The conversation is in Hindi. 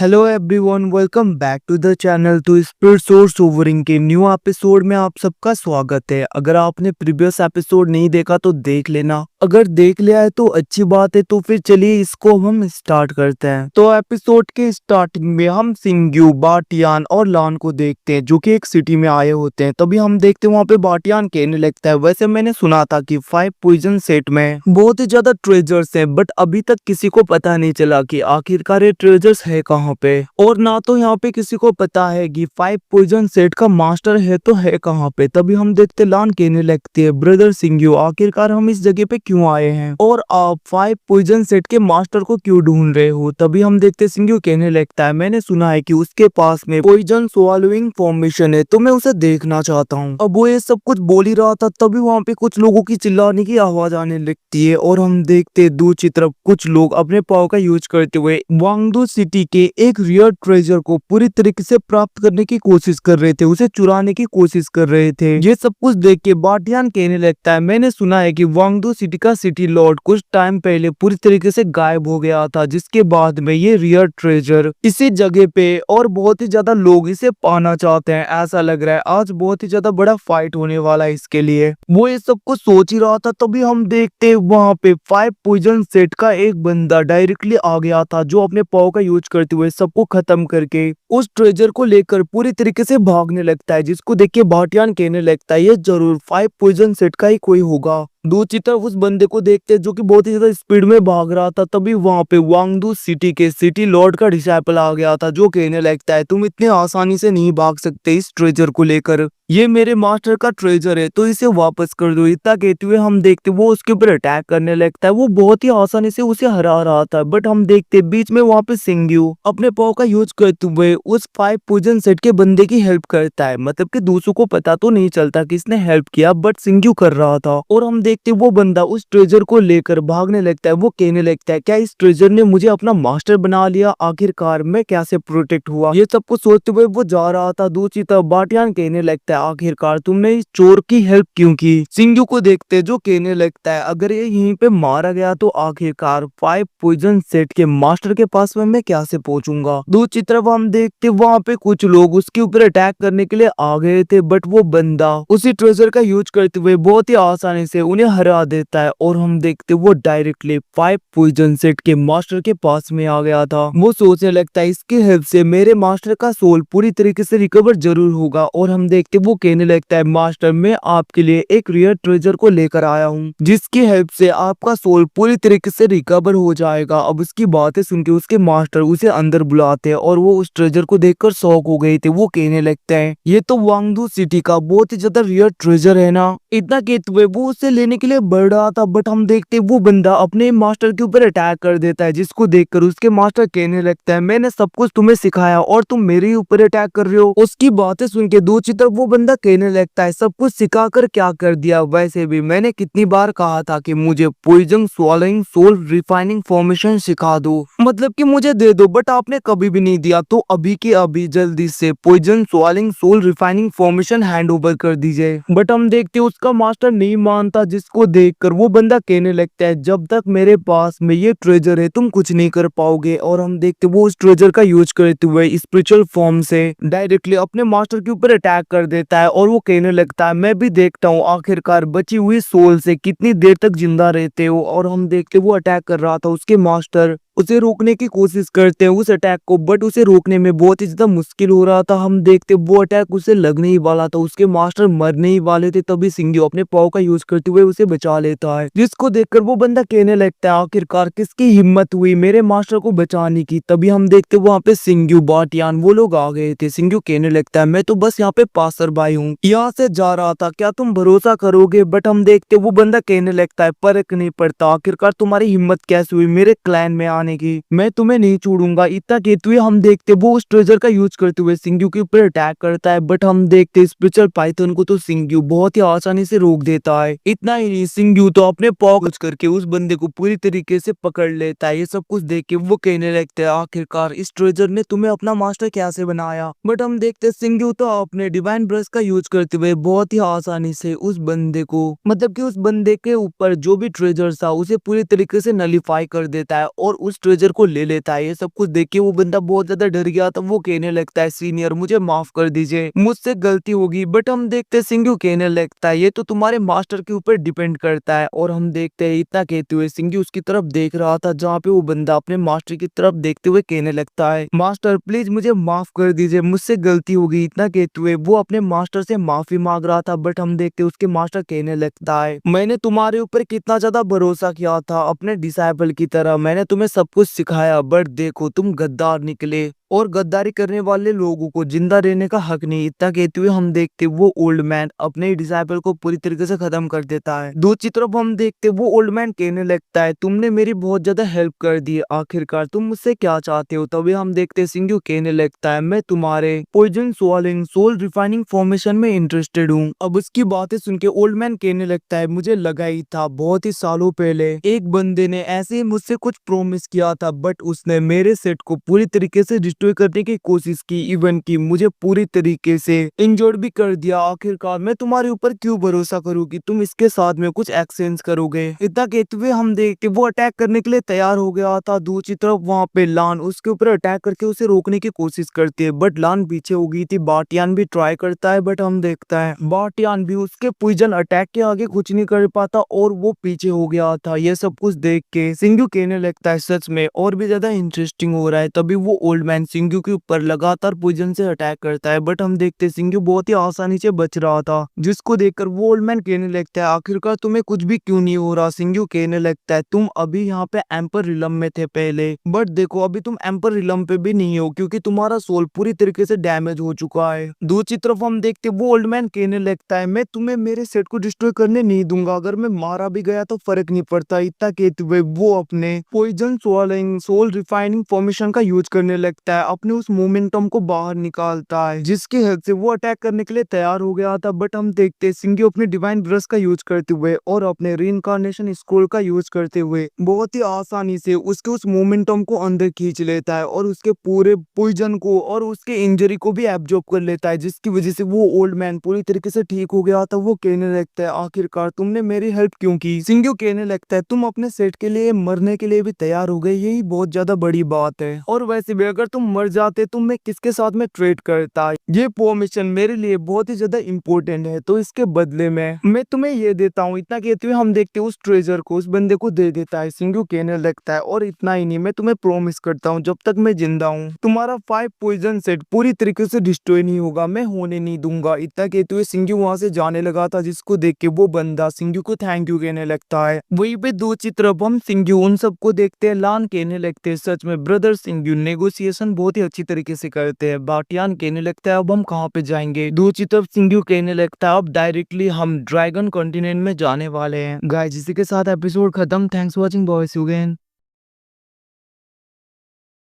Hello everyone, welcome back to the channel. तो स्पीड सोर्स ओवरिंग के न्यू एपिसोड में आप सबका स्वागत है। अगर आपने प्रीवियस एपिसोड नहीं देखा तो देख लेना, अगर देख लिया है तो अच्छी बात है। तो फिर चलिए इसको हम स्टार्ट करते हैं। तो एपिसोड के स्टार्टिंग में हम सिंग्यू, बाटियान और लान को देखते हैं जो कि एक सिटी में आए होते हैं। तभी हम देखते हैं वहाँ पे बाटियान कहने लगता है, वैसे मैंने सुना था कि 5 पॉइजन सेट में बहुत ही ज्यादा ट्रेजर्स हैं, बट अभी तक किसी को पता नहीं चला कि आखिरकार ये ट्रेजर्स है कहाँ पे, और ना तो यहाँ पे किसी को पता है कि 5 पॉइजन सेट का मास्टर है तो है कहाँ पे। तभी हम देखते लान कहने लगती है, ब्रदर सिंग्यू, आखिरकार हम इस जगह पे क्यों आए हैं और आप 5 पॉइजन सेट के मास्टर को क्यों ढूंढ रहे हो। तभी हम देखते सिंग्यू कहने लगता है, मैंने सुना है कि उसके पास में पॉइजन स्वॉलोइंग फॉर्मेशन है तो मैं उसे देखना चाहता हूँ। अब वो ये सब कुछ बोल ही रहा था तभी वहाँ पे कुछ लोगों की चिल्लाने की आवाज आने लगती है और हम देखते दूसरी तरफ कुछ लोग अपने पावर का यूज करते हुए वांगडू सिटी के एक रियर ट्रेजर को पूरी तरीके से प्राप्त करने की कोशिश कर रहे थे, उसे चुराने की कोशिश कर रहे थे। ये सब कुछ देख के बाटियान कहने लगता है, मैंने सुना है कि वांगडू सिटी का सिटी लॉर्ड कुछ टाइम पहले पूरी तरीके से गायब हो गया था, जिसके बाद में ये रियर ट्रेजर इसी जगह पे और बहुत ही ज्यादा लोग इसे पाना चाहते हैं। ऐसा लग रहा है आज बहुत ही ज्यादा बड़ा फाइट होने वाला है इसके लिए। वो ये सब कुछ सोच ही रहा था तभी हम देखते वहां पे 5 पॉइजन सेट का एक बंदा डायरेक्टली आ गया था जो अपने पाव का यूज करते हुए सबको खत्म करके उस ट्रेजर को लेकर पूरी तरीके से भागने लगता है, जिसको देख के बाटियान कहने लगता है ये जरूर 5 पॉइजन सेट का ही कोई होगा। दूसरी तरफ उस बंदे को देखते जो कि बहुत ही ज्यादा स्पीड में भाग रहा था तभी वहां पे वांगडू सिटी के सिटी लॉर्ड का डिसाइपल आ गया था जो कहने लगता है, तुम इतने आसानी से नहीं भाग सकते इस ट्रेजर को लेकर, ये मेरे मास्टर का ट्रेजर है तो इसे वापस कर दो। इतना कहते हुए हम देखते वो उसके ऊपर अटैक करने लगता है। वो बहुत ही आसानी से उसे हरा रहा था, बट हम देखते बीच में वहां पे सिंग्यू अपने पाव का यूज करते हुए उस 5 पॉइजन सेट के बंदे की हेल्प करता है। मतलब कि दूसरों को पता तो नहीं चलता कि इसने हेल्प किया, बट सिंग्यू कर रहा था। और हम देखते वो बंदा उस ट्रेजर को लेकर भागने लगता है। वो कहने लगता है, क्या इस ट्रेजर ने मुझे अपना मास्टर बना लिया, आखिरकार मैं कैसे प्रोटेक्ट हुआ। ये सब कुछ सोचते हुए वो जा रहा था। दूसरी तरफ बाटियान कहने लगता है, आखिरकार तुमने इस चोर की हेल्प क्यों की। सिंग्यू को देखते जो कहने लगता है, अगर ये यहीं पे मारा गया तो आखिरकार 5 पॉइजन सेट के मास्टर के पास में मैं कैसे पहुंचूंगा। दूसरी तरफ हम देखते वहां पे कुछ लोग उसके ऊपर अटैक करने के लिए आ गए थे, बट वो बंदा उसी ट्रेजर का यूज करते हुए बहुत ही आसानी से उन्हें हरा देता है। और हम देखते वो डायरेक्टली 5 पॉइजन सेट के मास्टर के पास में आ गया था। वो सोचने लगता है इसकी हेल्प से मेरे मास्टर का सोल पूरी तरीके से रिकवर जरूर होगा। और हम देखते वो कहने लगता है, मास्टर मैं आपके लिए एक रियर ट्रेजर को लेकर आया हूँ जिसकी हेल्प से आपका सोल पूरी तरीके से रिकवर हो जाएगा। अब उसकी बातें सुन के उसके मास्टर उसे अंदर बुलाते हैं और वो उस ट्रेजर को देखकर शॉक हो गए थे। वो कहने लगते हैं, ये तो वांगडू सिटी का बहुत ही ज्यादा रियर ट्रेजर है ना। इतना कहते हुए वो उसे लेने के लिए बढ़ रहा था, बट हम देखते वो बंदा अपने मास्टर के ऊपर अटैक कर देता है, जिसको देखकर उसके मास्टर कहने लगता है, मैंने सब कुछ तुम्हें सिखाया और तुम मेरे ही ऊपर अटैक कर रहे हो। उसकी बातें सुन के दूसरी तरफ वो बंदा कहने लगता है, सब कुछ सिखा कर क्या कर दिया, वैसे भी मैंने कितनी बार कहा था कि मुझे poison swallowing soul refining formation सिखा दो, मतलब कि मुझे दे दो, बट आपने कभी भी नहीं दिया। तो अभी के अभी जल्दी से poison swallowing soul refining formation hand over कर दीजिए। बट हम देखते उसका मास्टर नहीं मानता, जिसको देखकर वो बंदा कहने लगता है, जब तक मेरे पास में ये ट्रेजर है तुम कुछ नहीं कर पाओगे। और हम देखते वो उस ट्रेजर का यूज करते हुए स्पिरिचुअल फॉर्म से डायरेक्टली अपने मास्टर के ऊपर अटैक कर देता है। और वो कहने लगता है, मैं भी देखता हूँ आखिरकार बची हुई सोल से कितनी देर तक जिंदा रहते हो। और हम देखते वो अटैक कर रहा था, उसके मास्टर उसे रोकने की कोशिश करते हैं उस अटैक को, बट उसे रोकने में बहुत ही ज्यादा मुश्किल हो रहा था। हम देखते वो अटैक उसे लगने ही वाला था, उसके मास्टर मरने ही वाले थे, तभी सिंग्यू अपने पाव का यूज करते हुए उसे बचा लेता है, जिसको देखकर वो बंदा कहने लगता है, आखिरकार किसकी हिम्मत हुई मेरे मास्टर को बचाने की। तभी हम देखते वहाँ पे सिंग्यू, बाटियान वो लोग आ गए थे। सिंग्यू कहने लगता है, मैं तो बस यहाँ पे पासर बाई हूँ, यहाँ से जा रहा था, क्या तुम भरोसा करोगे। बट हम देखते वो बंदा कहने लगता है, फर्क नहीं पड़ता, आखिरकार तुम्हारी हिम्मत कैसे हुई मेरे क्लैन में आने की, मैं तुम्हें नहीं छोड़ूंगा। इतना कहते हुए हम देखते वो उस ट्रेजर का यूज करते हुए सिंग्यू के ऊपर अटैक करता है, बट हम देखते स्पिरिचुअल पाइथन को तो सिंग्यू बहुत ही आसानी से रोक देता है। इतना ही नहीं, सिंग्यू तो अपने पाव यूज करके उस बंदे को पूरी तरीके से पकड़ लेता है। ये सब कुछ देख के वो कहने लगते हैं, आखिरकार इस ट्रेजर ने तुम्हें अपना मास्टर कैसे बनाया। बट हम देखते सिंग्यू तो अपने डिवाइन ब्रश का यूज करते हुए बहुत ही आसानी से उस बंदे को, मतलब कि उस बंदे के ऊपर जो भी ट्रेजर था उसे पूरी तरीके से नलीफाई कर देता है और उस ट्रेजर को ले लेता है। ये सब कुछ देख के वो बंदा बहुत ज्यादा डर गया था। वो कहने लगता है सीनियर मुझे माफ कर दीजिए, मुझसे गलती होगी। बट हम देखते हैं सिंघू कहने लगता है ये तो तुम्हारे मास्टर के ऊपर डिपेंड करता है। और हम देखते हैं इतना कहते हुए सिंघू उसकी तरफ देख रहा था जहाँ पे वो बंदा अपने मास्टर की तरफ देखते हुए कहने लगता है मास्टर प्लीज मुझे माफ कर दीजिए, मुझसे गलती होगी। इतना कहते हुए वो अपने मास्टर से माफी मांग रहा था। बट हम देखते उसके मास्टर कहने लगता है मैंने तुम्हारे ऊपर कितना ज्यादा भरोसा किया था, अपने डिसाइपल की तरह मैंने तुम्हें सब कुछ सिखाया। बट देखो तुम गद्दार निकले और गद्दारी करने वाले लोगों को जिंदा रहने का हक नहीं। इतना कहते हुए हम देखते वो ओल्ड मैन अपने डिसाइपल को पूरी तरीके से खत्म कर देता है। दूसरी तरफ हम देखते वो ओल्ड मैन कहने लगता है तुमने मेरी बहुत ज्यादा हेल्प कर दी, आखिरकार तुम मुझसे क्या चाहते हो। तभी हम देखते सिंघू कहने लगता है मैं तुम्हारे पॉइजन स्वालिंग सोल रिफाइनिंग फॉर्मेशन में इंटरेस्टेड हूँ। अब उसकी बातें सुन के ओल्ड मैन कहने लगता है मुझे लगा ही था बहुत ही सालों पहले एक बंदे ने ऐसे ही मुझसे कुछ प्रॉमिस किया था। बट उसने मेरे सेट को पूरी तरीके से डिस्ट्रॉय करने की कोशिश की, इवन की मुझे पूरी तरीके से इंजर्ड भी कर दिया। आखिरकार मैं तुम्हारे ऊपर क्यों भरोसा करूँ कि तुम इसके साथ में कुछ एक्सचेंज करोगे। इतना कहते हुए हम देखते वो अटैक करने के लिए तैयार हो गया था। दूसरी तरफ वहाँ पे लान उसके ऊपर अटैक करके उसे रोकने की कोशिश करती है। बट लान पीछे हो गई थी। बाटियान भी ट्राई करता है बट हम देखता है बाटियान भी उसके पॉइजन अटैक के आगे कुछ नहीं कर पाता और वो पीछे हो गया था। ये सब कुछ देख के सिंघू कहने लगता है सच में और भी ज्यादा इंटरेस्टिंग हो रहा है। तभी वो ओल्ड मैन सिंघू के ऊपर लगातार पॉइजन से अटैक करता है। बट हम देखते सिंघू बहुत ही आसानी से बच रहा था, जिसको देखकर वो ओल्ड मैन कहने लगता है आखिरकार तुम्हें कुछ भी क्यों नहीं हो रहा। सिंघू कहने लगता है तुम अभी यहाँ पे एम्पर रिलम में थे पहले, बट देखो अभी तुम एम्पर रिलम पे भी नहीं हो क्योंकि तुम्हारा सोल पूरी तरीके से डैमेज हो चुका है। दूसरी तरफ हम देखते वो ओल्ड मैन कहने लगता है मैं तुम्हें मेरे सेट को डिस्ट्रॉय करने नहीं दूंगा, अगर मैं मारा भी गया तो फर्क नहीं पड़ता। इतना कहते हुए वो अपने poison swallowing soul refining formation का यूज करने लगता है, अपने उस मोमेंटम को बाहर निकालता है जिसकी हेल्प से वो अटैक करने के लिए तैयार हो गया था। बट हम देखते हैं सिंघू अपने डिवाइन ब्रश का यूज करते हुए और अपने रीइंकार्नेशन स्क्रोल का यूज करते हुए बहुत ही आसानी से उसके उस मोमेंटम को अंदर खींच लेता है और उसके पूरे पॉइजन को और उसके इंजरी को भी एब्जॉर्ब कर लेता है, जिसकी वजह से वो ओल्ड मैन पूरी तरीके से ठीक हो गया था। वो कहने लगता है आखिरकार तुमने मेरी हेल्प क्यों की। सिंघू कहने लगता है तुम अपने सेट के लिए मरने के लिए भी तैयार हो गए, यही बहुत ज्यादा बड़ी बात है। और वैसे भी अगर तुम मर जाते तो मैं किसके साथ में ट्रेड करता, ये परमिशन मेरे लिए बहुत ही ज्यादा इंपॉर्टेंट है, तो इसके बदले में मैं तुम्हें ये देता हूँ। इतना कहते हुए हम देखते हैं उस ट्रेजर को उस बंदे को दे देता है। सिंघू कहने लगता है और इतना ही नहीं मैं तुम्हें प्रॉमिस करता हूँ जब तक मैं जिंदा हूँ तुम्हारा 5 पॉइजन सेट पूरी तरीके से डिस्ट्रॉय नहीं होगा, मैं होने नहीं दूंगा। इतना कहते हुए सिंघू वहां से जाने लगा था, जिसको देख के वो बंदा सिंघू को थैंक यू कहने लगता है। वहीं पे दूसरी तरफ हम सिंघू उन सबको देखते हैं। लान कहने लगते हैं सच में ब्रदर सिंघू नेगोशिएशन बहुत ही अच्छी तरीके से करते हैं। बाटियान कहने लगता है अब हम कहाँ पे जाएंगे। दूसरी तरफ सिंघू कहने लगता है अब डायरेक्टली हम ड्रैगन कॉन्टिनेंट में जाने वाले हैं। गाइस इसी के साथ एपिसोड खत्म। Thanks for watching boys you again.